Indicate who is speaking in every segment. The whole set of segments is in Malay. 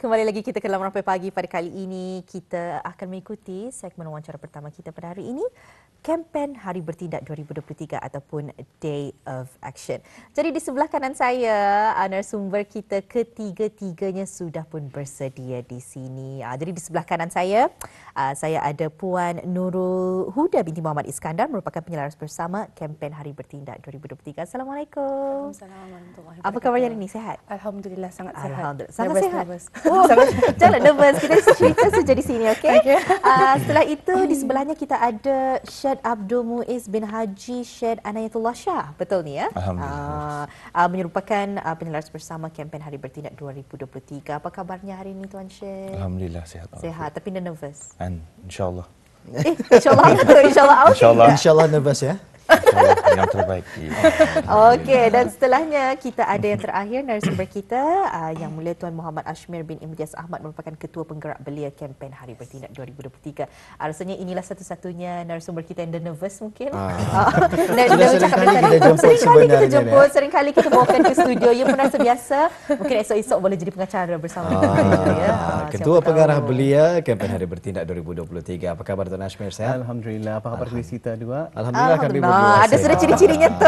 Speaker 1: Kembali lagi kita ke dalam Rampai Pagi. Pada kali ini kita akan mengikuti segmen wawancara pertama kita pada hari ini, kempen Hari Bertindak 2023 ataupun Day of Action. Jadi di sebelah kanan saya, narasumber kita ketiga-tiganya sudah pun bersedia di sini. Jadi di sebelah kanan saya ada Puan Nurul Huda binti Muhammad Iskandar, merupakan penyelaras bersama kempen Hari Bertindak 2023. Assalamualaikum.
Speaker 2: Assalamualaikum warahmatullahi wabarakatuh.
Speaker 1: Apa kabarnya hari ini? Sehat?
Speaker 2: Alhamdulillah sangat sehat.
Speaker 1: Alhamdulillah. Sangat sehat.
Speaker 2: Nervous.
Speaker 1: Oh, jangan nervous. Kita cerita saja di sini, okey? Setelah itu di sebelahnya kita ada Syed Abdul Muiz bin Haji Syed Anayatullah Shah. Betul ni ya?
Speaker 3: Alhamdulillah.
Speaker 1: Menyerupakan penyelaras bersama kempen Hari Bertindak 2023. Apa kabarnya hari ini Tuan Syed?
Speaker 3: Alhamdulillah sehat.
Speaker 1: Sehat, tapi nervous.
Speaker 3: InsyaAllah.
Speaker 1: InsyaAllah. InsyaAllah. Okay.
Speaker 4: InsyaAllah nervous ya.
Speaker 3: InsyaAllah yang terbaik.
Speaker 1: Okey, dan setelahnya kita ada yang terakhir narasumber kita yang mulia Tuan Muhammad Ashmir bin Imtiaz Ahmad, merupakan Ketua Penggerak Belia kempen Hari Bertindak 2023. Rasanya inilah satu-satunya narasumber kita yang nervous mungkin. Seringkali kita bawakan ke studio. Ia pun rasa biasa. Mungkin esok-esok boleh jadi pengacara bersama kita. Ya.
Speaker 4: Ketua Penggerak Belia kempen Hari Bertindak 2023. Apa khabar Tuan Ashmir? Sehat?
Speaker 5: Alhamdulillah. Apa khabar kita dua?
Speaker 4: Alhamdulillah kami berdua.
Speaker 1: Ada sudah ciri-cirinya tu.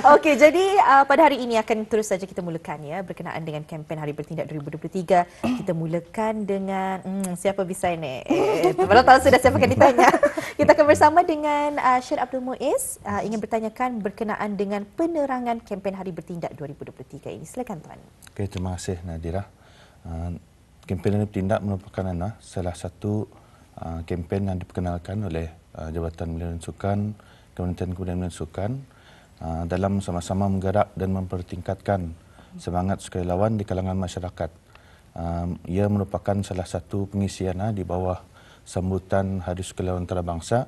Speaker 1: Okey, jadi pada hari ini akan terus saja kita mulakan ya berkenaan dengan kempen Hari Bertindak 2023. Kita mulakan dengan siapa bisa ni? Baru tahu sudah siapa akan ditanya. Kita akan bersama dengan Syed Abdul Muiz ingin bertanyakan berkenaan dengan penerangan kempen Hari Bertindak 2023 ini. Silakan tuan.
Speaker 3: Okey, terima kasih Nadira. Kempen Hari Bertindak merupakan salah satu kempen yang diperkenalkan oleh Jabatan Belia dan Sukan, Kementerian Kebudayaan dan Sukan dalam sama-sama menggerak dan mempertingkatkan semangat sukarelawan di kalangan masyarakat. Ia merupakan salah satu pengisian di bawah sambutan Hari Sukarelawan Antarabangsa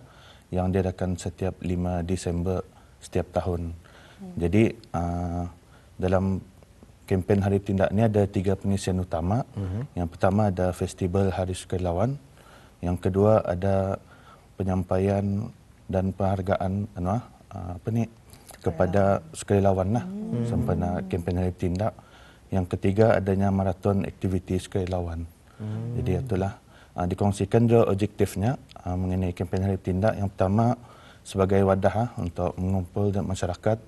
Speaker 3: yang diadakan setiap 5 Disember setiap tahun. Jadi dalam kempen Hari Bertindak ini ada 3 pengisian utama. Yang pertama ada Festival Hari Sukarelawan. Yang kedua ada penyampaian dan penghargaan kepada sukarelawan sempena kempen Hari Bertindak. Yang ketiga adanya maraton aktiviti sukarelawan. Jadi itulah dikongsikan juga objektifnya mengenai kempen Hari Bertindak. Yang pertama sebagai wadah untuk mengumpul masyarakat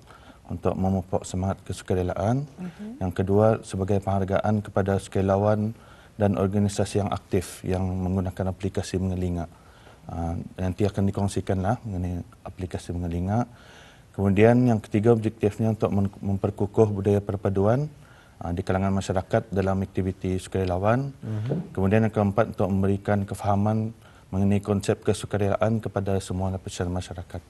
Speaker 3: untuk memupuk semangat kesukarelaan. Yang kedua sebagai penghargaan kepada sukarelawan dan organisasi yang aktif yang menggunakan aplikasi mengelinga. Nanti akan dikongsikanlah mengenai aplikasi mengelinga. Kemudian yang ketiga objektifnya untuk memperkukuh budaya perpaduan di kalangan masyarakat dalam aktiviti sukarelawan. Kemudian yang keempat untuk memberikan kefahaman mengenai konsep kesukarelaan kepada semua lapisan masyarakat.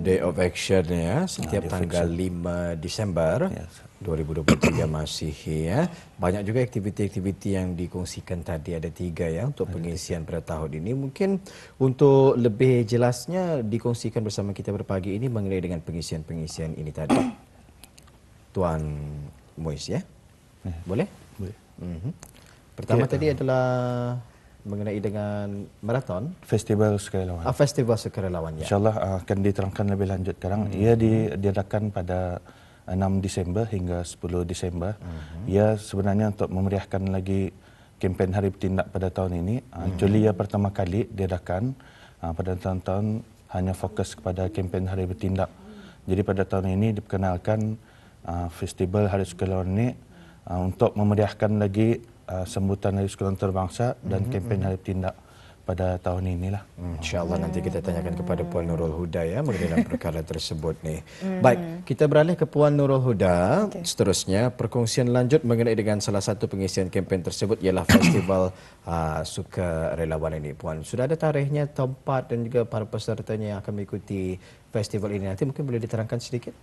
Speaker 4: Day of Action ya, setiap tanggal 5 Disember 2023 masih ya. Banyak juga aktiviti-aktiviti yang dikongsikan tadi, ada 3 ya untuk pengisian pada tahun ini. Mungkin untuk lebih jelasnya dikongsikan bersama kita pada pagi ini mengenai dengan pengisian-pengisian ini tadi. Tuan Muiz ya. Boleh?
Speaker 3: Boleh.
Speaker 4: Pertama tadi adalah mengenai dengan maraton
Speaker 3: Festival Sukarelawan.
Speaker 4: Festival Sukarelawan ya.
Speaker 3: InsyaAllah akan diterangkan lebih lanjut sekarang. Ia diadakan pada 6 Disember hingga 10 Disember. Ia sebenarnya untuk memeriahkan lagi kempen Hari Bertindak pada tahun ini. Actually ia pertama kali diadakan. Pada tahun-tahun hanya fokus kepada kempen Hari Bertindak. Jadi pada tahun ini diperkenalkan Festival Hari Sukarelawan ini untuk memeriahkan lagi sambutan Hari Sukarelawan Antarabangsa dan kempen Hari Bertindak pada tahun inilah.
Speaker 4: InsyaAllah nanti kita tanyakan kepada Puan Nurul Huda ya mengenai perkara tersebut nih. Baik, kita beralih ke Puan Nurul Huda. Seterusnya perkongsian lanjut mengenai dengan salah satu pengisian kempen tersebut ialah Festival Sukarelawan ini. Puan, sudah ada tarikhnya, tempat dan juga para pesertanya yang akan mengikuti festival ini. Nanti mungkin boleh diterangkan sedikit?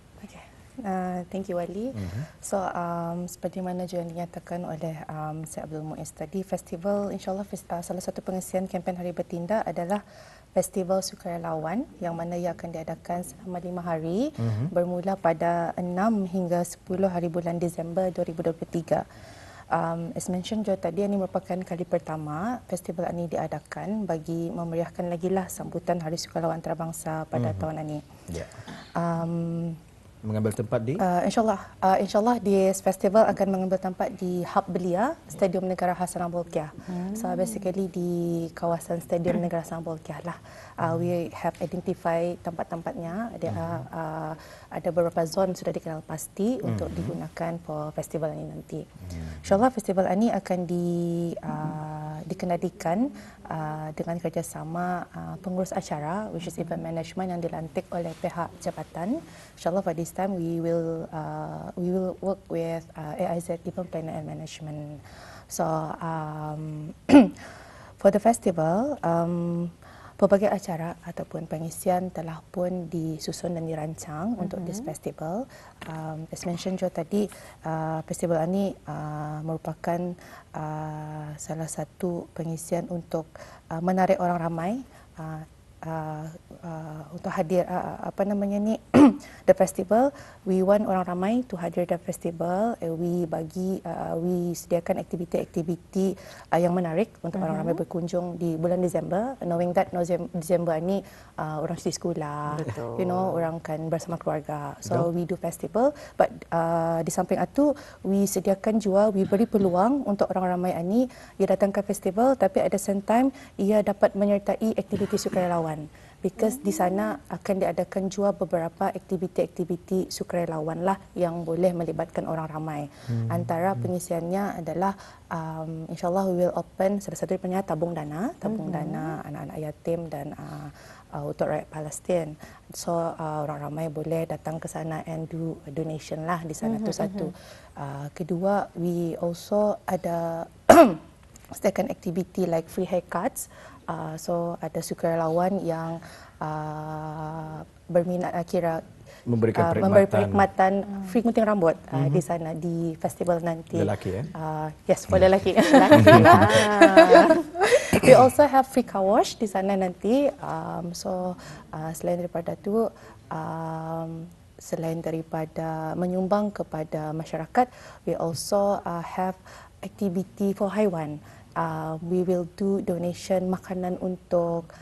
Speaker 2: Thank you Wali. So seperti mana juga dinyatakan oleh Syed Abdul Muiz tadi, festival insyaAllah salah satu pengisian kempen Hari Bertindak adalah Festival Sukarelawan yang mana ia akan diadakan selama 5 hari bermula pada 6 hingga 10 hari bulan Disember 2023. As mentioned juga tadi, ini merupakan kali pertama festival ini diadakan bagi memeriahkan lagi lah sambutan Hari Sukarelawan Antarabangsa pada tahun ini.
Speaker 4: mengambil tempat di
Speaker 2: InsyaAllah this festival akan mengambil tempat di Hub Belia, Stadium Negara Hassanah Bolkiah. So basically di kawasan Stadium Negara Hassanah Bolkiah lah. We have identify tempat-tempatnya. Ada beberapa zon sudah dikenal pasti untuk digunakan for festival ini nanti. InsyaAllah festival ini akan dikendalikan dengan kerjasama pengurus acara, which is event management yang dilantik oleh pihak jabatan. InsyaAllah for this time we will work with AIZ Event Planner and Management. So for the festival, pelbagai acara ataupun pengisian telah pun disusun dan dirancang untuk this festival. As mentioned juga tadi, festival ini merupakan salah satu pengisian untuk menarik orang ramai untuk hadir the festival. We want orang ramai to hadir the festival. We sediakan aktiviti-aktiviti yang menarik untuk orang ramai berkunjung di bulan Disember, knowing that Disember ni orang cuti sekolah, orang kan bersama keluarga. So we do festival, but di samping itu we sediakan juga, we beri peluang untuk orang ramai ini ia datang ke festival, tapi at the same time ia dapat menyertai aktiviti sukarelawan. Because di sana akan diadakan juga beberapa aktiviti-aktiviti sukarelawan lah yang boleh melibatkan orang ramai. Antara pengisiannya adalah insyaAllah we will open salah satu daripada tabung dana anak-anak yatim dan untuk rakyat Palestin. So orang ramai boleh datang ke sana and do donation lah di sana tu satu. Kedua, we also ada sediakan aktiviti like free haircuts. So ada sukarelawan yang berminat
Speaker 4: memberikan
Speaker 2: perkhidmatan free gunting rambut di sana di festival nanti.
Speaker 4: Lelaki
Speaker 2: Yes, for lelaki. We also have free car wash di sana nanti. So selain daripada itu, selain daripada menyumbang kepada masyarakat, we also have activity for haiwan. We will do donation makanan untuk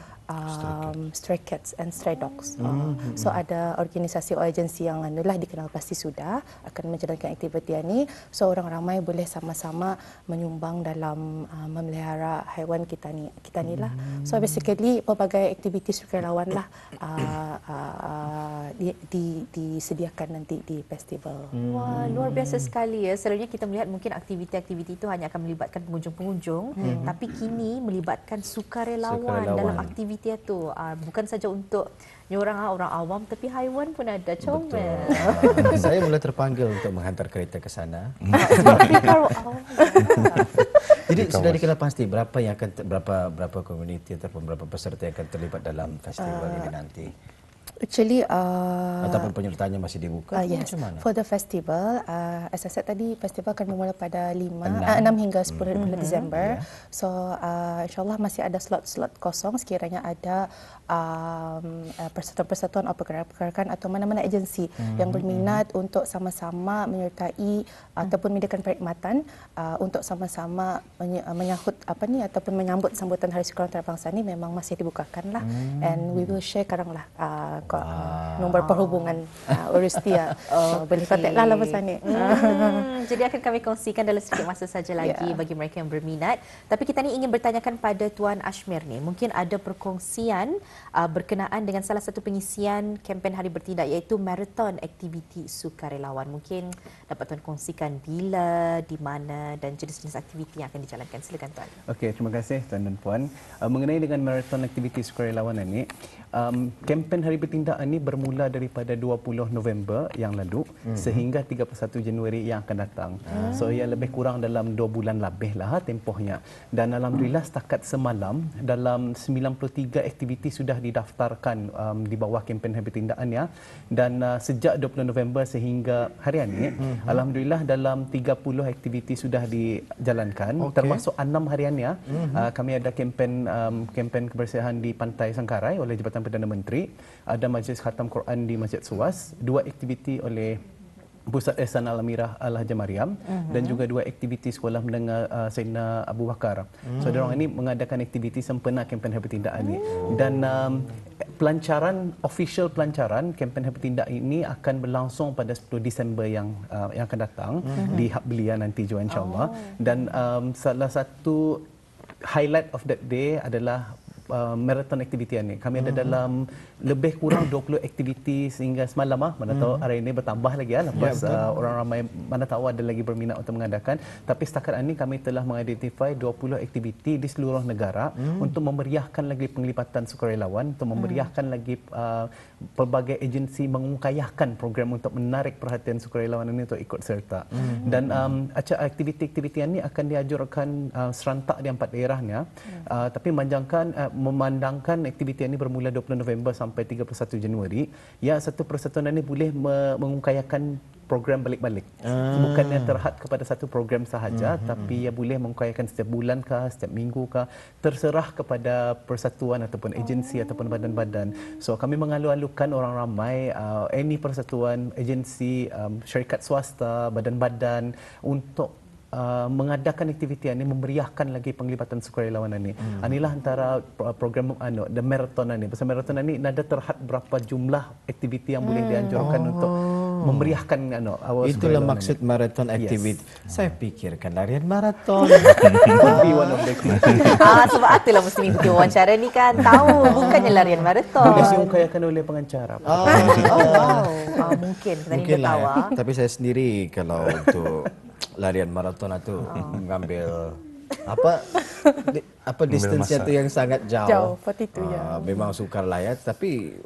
Speaker 2: stray cats and stray dogs. So ada organisasi atau agensi yang dikenal pasti sudah akan menjalankan aktiviti ini. So orang ramai boleh sama-sama menyumbang dalam memelihara haiwan kita ni lah. So basically pelbagai aktiviti sukarelawan lah disediakan nanti di festival.
Speaker 1: Wah, luar biasa sekali ya. Selalunya kita melihat mungkin aktiviti-aktiviti itu hanya akan melibatkan pengunjung-pengunjung, tapi kini melibatkan sukarelawan dalam aktiviti itu. Bukan saja untuk orang awam, tapi haiwan pun ada. Comel.
Speaker 4: Saya boleh terpanggil untuk menghantar kereta ke sana.
Speaker 1: Tapi kalau awam.
Speaker 4: Jadi sudah dikenal pasti berapa yang akan berapa komuniti ataupun berapa peserta yang akan terlibat dalam festival ini nanti.
Speaker 2: Actually,
Speaker 4: ataupun penyertanya masih dibuka?
Speaker 2: Yes.
Speaker 4: Macam mana?
Speaker 2: For the festival, as I said tadi, festival akan bermula pada 6 hingga 10 bulan Disember. So, insyaAllah masih ada slot-slot kosong sekiranya ada persatuan-persatuan atau pergerakan atau mana-mana agensi yang berminat untuk sama-sama menyertai ataupun menyediakan perkhidmatan untuk sama-sama menyahut ataupun menyambut sambutan Hari Sukarelawan Antarabangsa ini memang masih dibukakan lah. And we will share sekarang lah nombor perhubungan urus dia. Boleh kontak lah pesan ni.
Speaker 1: Jadi akan kami kongsikan dalam sedikit masa saja lagi bagi mereka yang berminat. Tapi kita ni ingin bertanyakan pada Tuan Ashmir ni, mungkin ada perkongsian berkenaan dengan salah satu pengisian kempen Hari Bertindak iaitu marathon aktiviti sukarelawan. Mungkin dapat Tuan kongsikan bila, di mana dan jenis-jenis aktiviti yang akan dijalankan. Silakan Tuan.
Speaker 5: Okey, terima kasih Tuan dan Puan. Mengenai dengan marathon aktiviti sukarelawan ini, kempen Hari Bertindak ini bermula daripada 20 November yang lalu sehingga 31 Januari yang akan datang. So ia lebih kurang dalam 2 bulan lebih lah tempohnya. Dan alhamdulillah setakat semalam dalam 93 aktiviti sudah didaftarkan di bawah kempen Hari Bertindak ya. Dan sejak 20 November sehingga hari ini alhamdulillah dalam 30 aktiviti sudah dijalankan, termasuk 6 hariannya. Kami ada kempen kebersihan di Pantai Sangkarai oleh Jabatan Perdana Menteri, ada majlis khatam Quran di Masjid Suwas, 2 aktiviti oleh Pusat Ihsan Al-Amirah Al-Haja Mariam dan juga 2 aktiviti Sekolah Menengah Sayyidina Abu Bakar. So, diorang ini mengadakan aktiviti sempena kempen Hari Bertindak ini. Dan official pelancaran kempen Hari Bertindak ini akan berlangsung pada 10 Disember yang akan datang di Hub Belia nanti juga insya-Allah. Dan salah satu highlight of that day adalah marathon aktiviti ni. Kami ada dalam lebih kurang 20 aktiviti sehingga semalam mana tahu hari ini bertambah lagi lepas orang ramai mana tahu ada lagi berminat untuk mengadakan. Tapi setakat ini kami telah mengidentifikasi 20 aktiviti di seluruh negara untuk memeriahkan lagi penglibatan sukarelawan, untuk memeriahkan lagi pelbagai agensi mengungkayahkan program untuk menarik perhatian sukarelawan ini untuk ikut serta. Dan aktiviti-aktiviti ini akan diajurkan serentak di 4 daerahnya. Tapi memandangkan aktiviti ini bermula 20 November sampai 31 Januari, ya satu persatuan ini boleh mengungkayahkan program balik-balik. Bukannya terhad kepada satu program sahaja, tapi ia boleh mengungkayahkan setiap bulan kah, setiap minggu kah, terserah kepada persatuan ataupun agensi ataupun badan-badan. So kami mengalu-alukan orang ramai, any persatuan, agensi, syarikat swasta, badan-badan untuk mengadakan aktiviti ini, memeriahkan lagi penglibatan sukarelawan ini. Inilah antara program the marathon ini. Pasal marathon ini ada terhad berapa jumlah aktiviti yang boleh dianjurkan untuk memeriahkan
Speaker 4: itulah maksud marathon activity. Saya pikirkan larian marathon.
Speaker 1: Sebab itulah mesti mengikuti wawancara ni kan tahu bukannya larian marathon.
Speaker 5: Dia diungkayahkan oleh pengacara.
Speaker 1: Mungkin kita
Speaker 4: lah,
Speaker 1: tahu.
Speaker 4: Tapi saya sendiri kalau untuk larian maraton itu mengambil apa distance itu yang sangat jauh.
Speaker 2: 42 ya.
Speaker 4: Memang sukar lah ya, tapi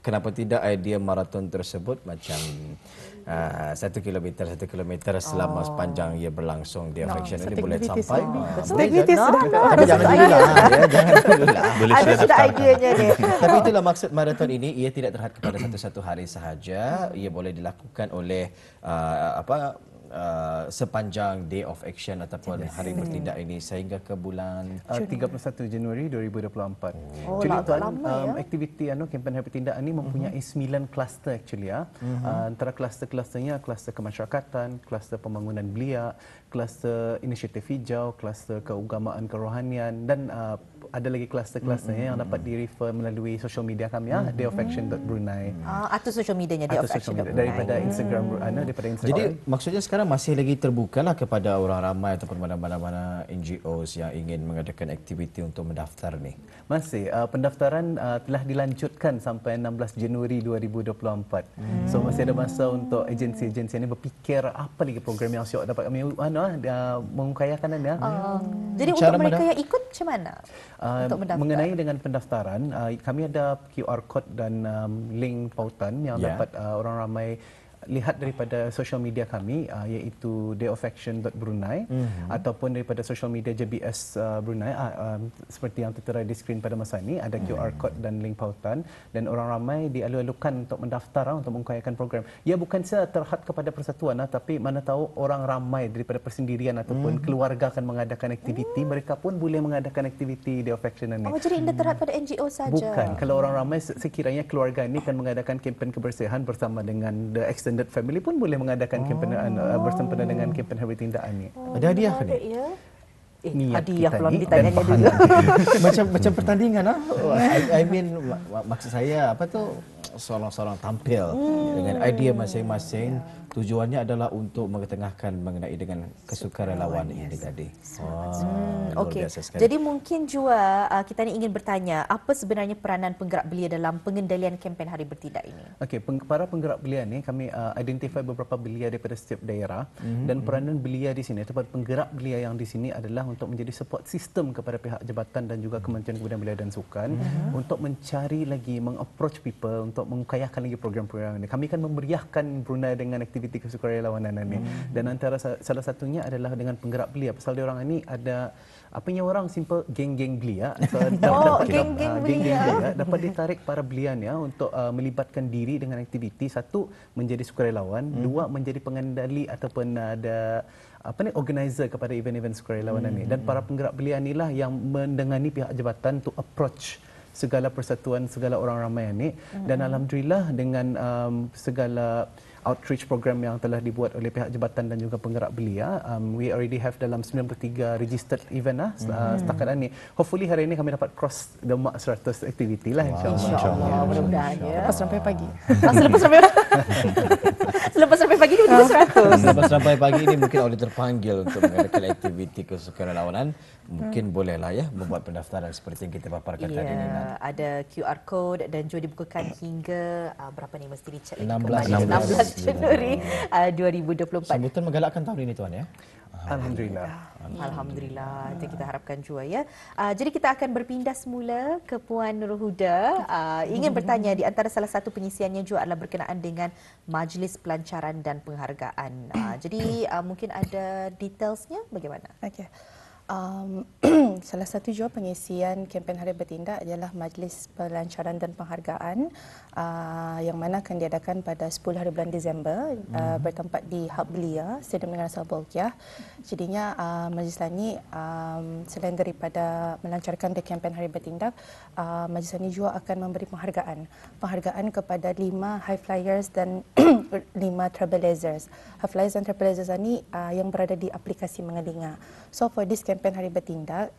Speaker 4: kenapa tidak idea maraton tersebut macam 1 kilometer selama sepanjang ia berlangsung di action ini boleh sampai. Tapi jangan dulu lah, jangan dulu lah.
Speaker 1: Ada sudah ideanya ni.
Speaker 4: Tapi itulah maksud maraton ini, ia tidak terhad kepada satu-satu hari sahaja, ia boleh dilakukan oleh sepanjang Day of Action ataupun Hari Bertindak ini sehingga ke bulan
Speaker 5: 31 Januari 2024. Jadi tuan, aktiviti kempen Hari Bertindak ini mempunyai 9 kluster actually ya. Antara kluster-klusternya kluster kemasyarakatan, kluster pembangunan belia, kluster inisiatif hijau, kluster keagamaan kerohanian dan ada lagi kluster-klusternya yang dapat di-refer melalui social media kami ya, dayofaction.brunei.
Speaker 1: Atau social medianya Day of Action
Speaker 5: daripada Instagram daripada Instagram.
Speaker 4: Jadi maksudnya sekarang masih lagi terbukalah kepada orang ramai ataupun mana-mana NGOs yang ingin mengadakan aktiviti untuk mendaftar ni.
Speaker 5: Masih pendaftaran telah dilanjutkan sampai 16 Januari 2024. So masih ada masa untuk agensi-agensi ini berfikir apa lagi program yang siap dapat kami mengungkayahkan ya.
Speaker 1: Jadi untuk mereka yang ikut macam mana?
Speaker 5: Mengenai dengan pendaftaran, kami ada QR code dan link pautan yang dapat orang ramai lihat daripada social media kami iaitu dayofaction.brunei ataupun daripada social media JBS Brunei seperti yang tertera di skrin pada masa ini ada QR code dan link pautan dan orang ramai dialu-alukan untuk mendaftar untuk mengungkayahkan program. Ya bukan saja terhad kepada persatuan tapi mana tahu orang ramai daripada persendirian ataupun keluarga akan mengadakan aktiviti, mereka pun boleh mengadakan aktiviti dayofaction ini.
Speaker 1: Jadi tidak terhad pada NGO saja.
Speaker 5: Bukan. Kalau orang ramai sekiranya keluarga ini akan mengadakan kempen kebersihan bersama dengan the extended family pun boleh mengadakan kempen bersempena dengan kempen Hari Bertindak ni.
Speaker 4: Ada hadiah kan ni?
Speaker 1: Hadiah belum ditanyanya dulu.
Speaker 4: Macam pertandingan I mean maksud saya seorang-seorang tampil dengan idea masing-masing. Tujuannya adalah untuk mengetengahkan mengenai dengan kesukarelawan ini tadi.
Speaker 1: Okey. Jadi mungkin juga kita ni ingin bertanya apa sebenarnya peranan penggerak belia dalam pengendalian kempen Hari Bertindak ini?
Speaker 5: Okey, para penggerak belia ni kami identify beberapa belia daripada setiap daerah dan peranan belia di sini ataupun penggerak belia yang di sini adalah untuk menjadi support system kepada pihak jabatan dan juga Kementerian Kebudayaan Belia dan Sukan untuk mencari lagi mengapproach people untuk mengkayakan lagi program-program ini. Kami akan memeriahkan Brunei dengan aktiviti kesukarelawanan ini dan antara salah satunya adalah dengan penggerak belia. Pasal dia orang ini ada orang simple geng-geng belia.
Speaker 1: Geng-geng belia
Speaker 5: dapat ditarik para belianya untuk melibatkan diri dengan aktiviti. Satu, menjadi sukarelawan. Dua, menjadi pengendali ataupun ada organizer kepada event-event sukarelawanan ini. Dan para penggerak belia inilah yang mendengani pihak jabatan to approach segala persatuan, segala orang ramai ini. Dan alhamdulillah dengan segala outreach program yang telah dibuat oleh pihak jabatan dan juga penggerak belia. We already have dalam 93 registered event setakat ini. Hopefully hari ini kami dapat cross the mark 100 aktiviti lah
Speaker 1: InsyaAllah, mudah-mudahan ya.
Speaker 2: Lepas sampai pagi.
Speaker 1: Selepas sampai pagi ni betul 100.
Speaker 4: Selepas sampai pagi ini mungkin Audi terpanggil untuk mengadakan aktiviti kesukarelawanan. Mungkin bolehlah ya membuat pendaftaran seperti yang kita paparkan tadi ni.
Speaker 1: Ada QR code dan juga dibukakan hingga berapa ni mesti dicek
Speaker 4: 16
Speaker 1: Januari 2024.
Speaker 4: Sambutan menggalakkan tahun ini tuan ya.
Speaker 5: Alhamdulillah.
Speaker 1: Alhamdulillah, itu kita harapkan juga ya. Jadi kita akan berpindah semula ke Puan Nurul Huda. Ingin bertanya di antara salah satu pengisiannya juga adalah berkenaan dengan Majlis Pelancaran dan Penghargaan. Jadi mungkin ada detailsnya bagaimana?
Speaker 2: Okey. Salah satu juga pengisian kempen Hari Bertindak adalah Majlis Pelancaran dan Penghargaan yang mana akan diadakan pada 10 hari bulan Disember bertempat di Hub Belia, Stadium Negara Sarawak. Jadinya majlis ini selain daripada melancarkan kempen Hari Bertindak, majlis ini juga akan memberi penghargaan kepada 5 high flyers dan 5 trailblazers. High flyers dan trailblazers ini yang berada di aplikasi Mengelinga. So for this kempen Hari Bertindak,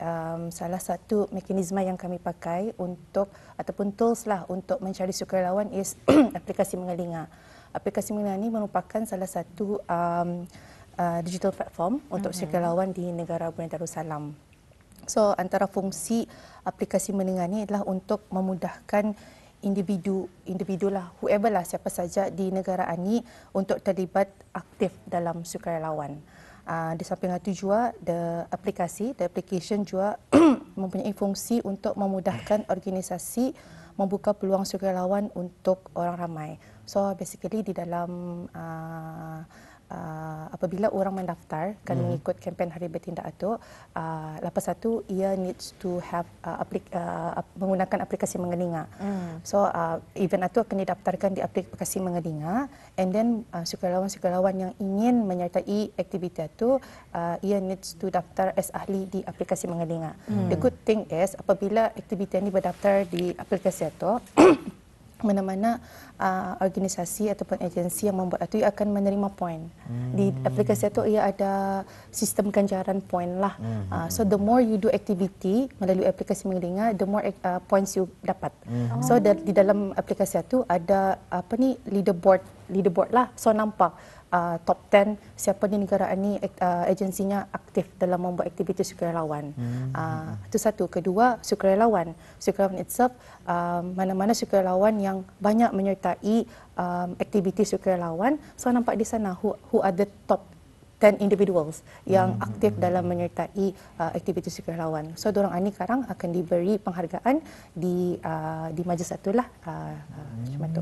Speaker 2: salah satu mekanisme yang kami pakai untuk ataupun tools lah untuk mencari sukarelawan is aplikasi Mengelinga. Aplikasi Mengelinga ini merupakan salah satu digital platform untuk sukarelawan di negara Brunei Darussalam. So antara fungsi aplikasi Mengelinga ini adalah untuk memudahkan individu lah, whoever lah, siapa saja di negara ini untuk terlibat aktif dalam sukarelawan. Di samping itu juga the application juga mempunyai fungsi untuk memudahkan organisasi membuka peluang sukarelawan untuk orang ramai. So basically di dalam apabila orang mendaftar kalau mengikut kempen Hari Bertindak itu, lepas itu ia needs to have menggunakan aplikasi Mengelinga. So event itu akan didaftarkan di aplikasi Mengelinga, and then sukarelawan-sukarelawan yang ingin menyertai aktiviti itu ia needs to daftar as ahli di aplikasi Mengelinga. The good thing is apabila aktiviti ini berdaftar di aplikasi itu mana-mana organisasi ataupun agensi yang membuat itu akan menerima poin. Di aplikasi itu ia ada sistem ganjaran poin lah. So the more you do activity melalui aplikasi Mengelinga, the more points you dapat. So di dalam aplikasi itu ada leaderboard lah. So nampak top 10 siapa di negara ini agensinya aktif dalam membuat aktiviti sukarelawan. Itu satu. Kedua, sukarelawan itself, mana-mana sukarelawan yang banyak menyertai aktiviti sukarelawan, so nampak di sana who are the top 10 individuals yang aktif dalam menyertai aktiviti sukarelawan. So dorang ini sekarang akan diberi penghargaan di majlis itulah macam tu.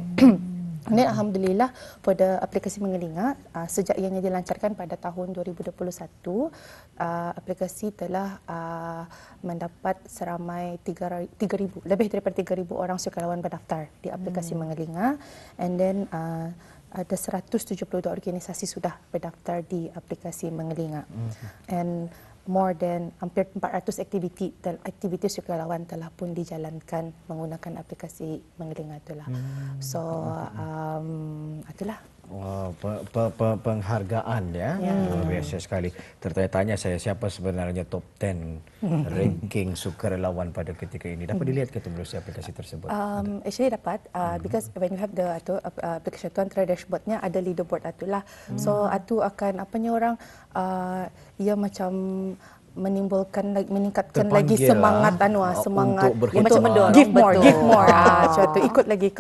Speaker 2: Dan alhamdulillah pada aplikasi Mengelinga sejak ianya dilancarkan pada tahun 2021, aplikasi telah mendapat seramai 3,000, lebih daripada 3,000 orang sukarelawan berdaftar di aplikasi Mengelinga, and then ada 172 organisasi sudah berdaftar di aplikasi Mengelinga. And more than hampir 400 aktiviti sukarelawan telah pun dijalankan menggunakan aplikasi Mengelinga itulah. So itulah.
Speaker 4: Wow, penghargaan ya, luar biasa sekali. Tertanya-tanya saya siapa sebenarnya top 10 ranking sukarelawan pada ketika ini. Dapat dilihat ke melalui aplikasi tersebut?
Speaker 2: Actually dapat, because when you have the aplikasi itu antara dashboardnya ada leaderboard itulah. So itu akan orang ia macam meningkatkan lagi semangat semangat
Speaker 4: untuk
Speaker 2: macam mendorong give more macam tu ikut lagi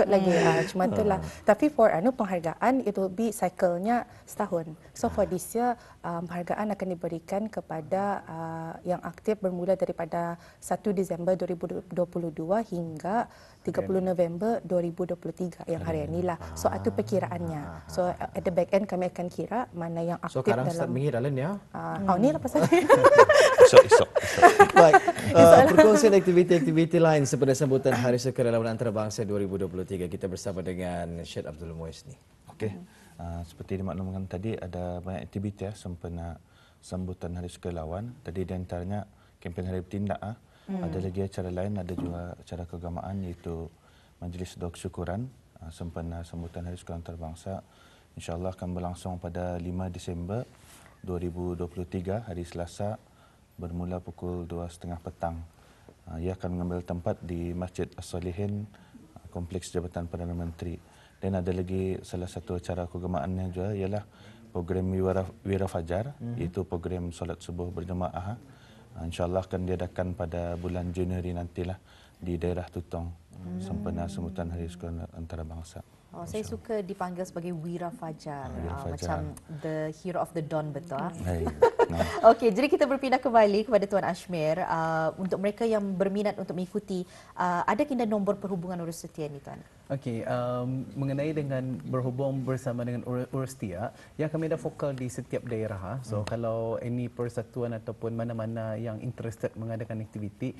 Speaker 2: cuma itulah. Tapi for penghargaan it will be cycle-nya setahun. So for this year penghargaan akan diberikan kepada yang aktif bermula daripada 1 Disember 2022 hingga 30 November 2023 yang hari inilah. So itu perkiraannya. So at the back end kami akan kira mana yang aktif dalam.
Speaker 4: So sekarang start mengira ya.
Speaker 2: Ni lepas tadi.
Speaker 3: Esok.
Speaker 4: Baik, perkongsian aktiviti-aktiviti lain seperti sambutan Hari Sukarelawan Antarabangsa 2023 kita bersama dengan Syed Abdul Muiz ni.
Speaker 3: Okey, seperti dimaklumkan tadi ada banyak aktiviti sempena sambutan Hari Sukarelawan. Tadi di antaranya kempen Hari Bertindak. Ada lagi acara lain, ada juga acara keagamaan iaitu Majlis Doa Kesyukuran sempena sambutan Hari Sukarelawan Antarabangsa InsyaAllah akan berlangsung pada 5 Disember 2023, hari Selasa, bermula pukul 2.30 petang. Ia akan mengambil tempat di Masjid As-Solihin, Kompleks Jabatan Perdana Menteri. Dan ada lagi salah satu acara keagamaannya juga ialah program Wira Fajar, iaitu program solat subuh berjemaah. InsyaAllah akan diadakan pada bulan Januari nantilah di daerah Tutong, sempena sambutan Hari Sukan Antarabangsa.
Speaker 1: Oh, saya suka dipanggil sebagai Wira Fajar.
Speaker 3: Wira Fajar.
Speaker 1: Macam the hero of the dawn, betul?
Speaker 3: Hai.
Speaker 1: Okey, jadi kita berpindah kembali kepada Tuan Ashmir. Untuk mereka yang berminat untuk mengikuti, ada kinda nombor perhubungan urus setia ni, Tuan?
Speaker 5: Okey, mengenai dengan berhubung bersama dengan urus setia, yang kami ada vokal di setiap daerah. So kalau any persatuan ataupun mana-mana yang interested mengadakan aktiviti,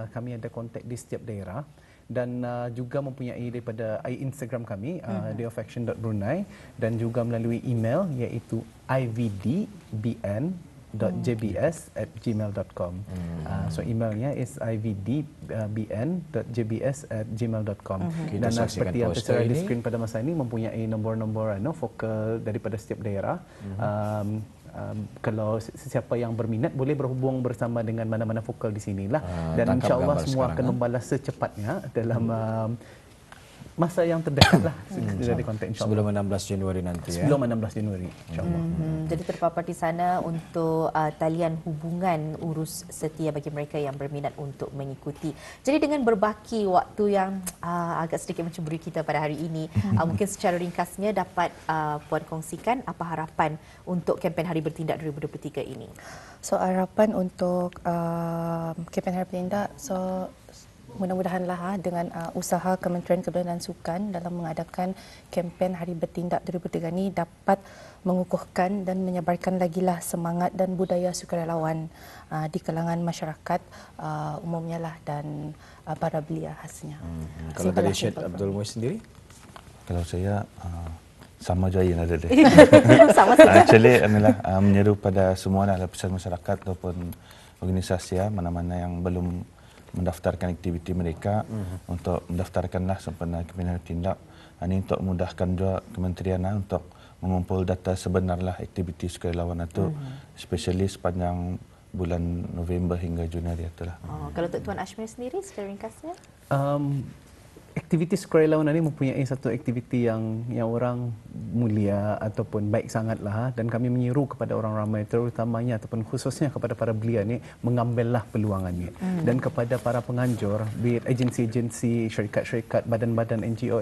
Speaker 5: kami ada kontak di setiap daerah. Dan juga mempunyai daripada Instagram kami, dayofaction.brunei, dan juga melalui email iaitu ivdbn.jbs@gmail.com. So emailnya is ivdbn.jbs@gmail.com. Dan seperti yang tertera di skrin pada masa ini, mempunyai nombor-nombor vokal daripada setiap daerah. Kalau sesiapa yang berminat boleh berhubung bersama dengan mana-mana vokal di sinilah, dan insya-Allah semua akan membalas secepatnya dalam masa yang terdekat lah dari kontak, insya-Allah.
Speaker 4: Sebelum 16 Januari nanti.
Speaker 5: Sebelum 16 Januari, insya-Allah.
Speaker 1: Jadi terpapar di sana untuk talian hubungan urus setia bagi mereka yang berminat untuk mengikuti. Jadi dengan berbaki waktu yang agak sedikit mencemburi kita pada hari ini, mungkin secara ringkasnya dapat Puan kongsikan apa harapan untuk kempen Hari Bertindak 2023 ini?
Speaker 2: So harapan untuk kempen Hari Bertindak, so mudah-mudahanlah dengan usaha Kementerian Kebudayaan dan Sukan dalam mengadakan kempen Hari Bertindak 2023 ini dapat mengukuhkan dan menyebarkan lagilah semangat dan budaya sukarelawan di kalangan masyarakat umumnya lah, dan para belia khasnya.
Speaker 4: Kalau dari Syed Abdul Muiz sendiri?
Speaker 3: Kalau saya sama je yang ada dia.
Speaker 1: Sama saja.
Speaker 3: Actually adalah menyeru pada semua lapisan masyarakat ataupun organisasi mana-mana yang belum mendaftarkan aktiviti mereka untuk mendaftarkanlah sempena kempen Hari Bertindak. Ini untuk memudahkan juga kementerian untuk mengumpul data sebenarlah aktiviti sukarelawan itu, especially sepanjang bulan November hingga Januari itulah.
Speaker 1: Kalau untuk Tuan Ashmir sendiri secara ringkasnya?
Speaker 5: Aktiviti sukarelawan ini mempunyai satu aktiviti yang orang mulia ataupun baik sangatlah, dan kami menyeru kepada orang ramai, terutamanya ataupun khususnya kepada para belia ni, mengambillah peluang ini. Dan kepada para penganjur, be it agensi-agensi, syarikat-syarikat, badan-badan NGO,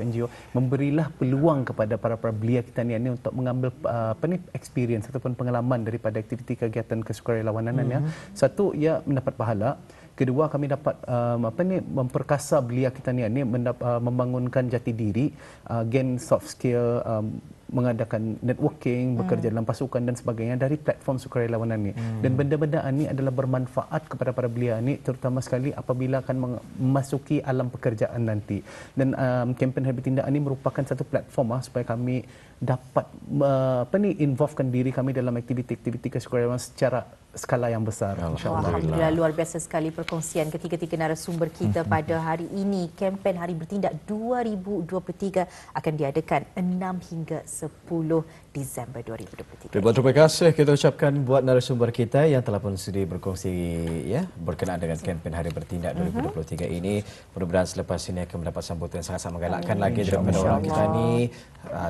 Speaker 5: memberilah peluang kepada para belia kita ni untuk mengambil experience ataupun pengalaman daripada aktiviti kegiatan kesukarelawanan ya. Satu, ia mendapat pahala. Kedua, kami dapat memperkasa belia kita ni membangunkan jati diri, gain soft skill, mengadakan networking, bekerja dalam pasukan dan sebagainya dari platform sukarelawanan ni. Dan benda-benda ini adalah bermanfaat kepada para belia ni, terutama sekali apabila akan memasuki alam pekerjaan nanti. Dan kempen Hari Bertindak ini merupakan satu platform supaya kami dapat involvekan diri kami dalam aktiviti-aktiviti kesukarelawanan secara skala yang besar, insya-Allah.
Speaker 1: Alhamdulillah, luar biasa sekali perkongsian ketiga-tiga narasumber kita pada hari ini. Kempen Hari Bertindak 2023 akan diadakan 6 hingga 10 Disember 2023.
Speaker 4: Terima kasih kita ucapkan buat narasumber kita yang telah pun sudi berkongsi berkenaan dengan kempen Hari Bertindak 2023 ini. Mudah-mudahan selepas ini akan mendapat sambutan yang sangat-sangat menggalakkan lagi daripada orang kita ni.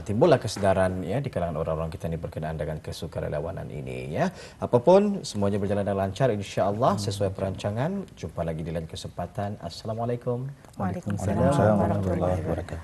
Speaker 4: Timbullah kesedaran di kalangan orang-orang kita ni berkenaan dengan kesukarelawanan ini ya. Apapun semuanya berjalan dengan lancar insya-Allah sesuai perancangan. Jumpa lagi di lain kesempatan. Assalamualaikum.
Speaker 2: Waalaikumsalam
Speaker 3: Waalaikumsalam warahmatullahi wabarakatuh.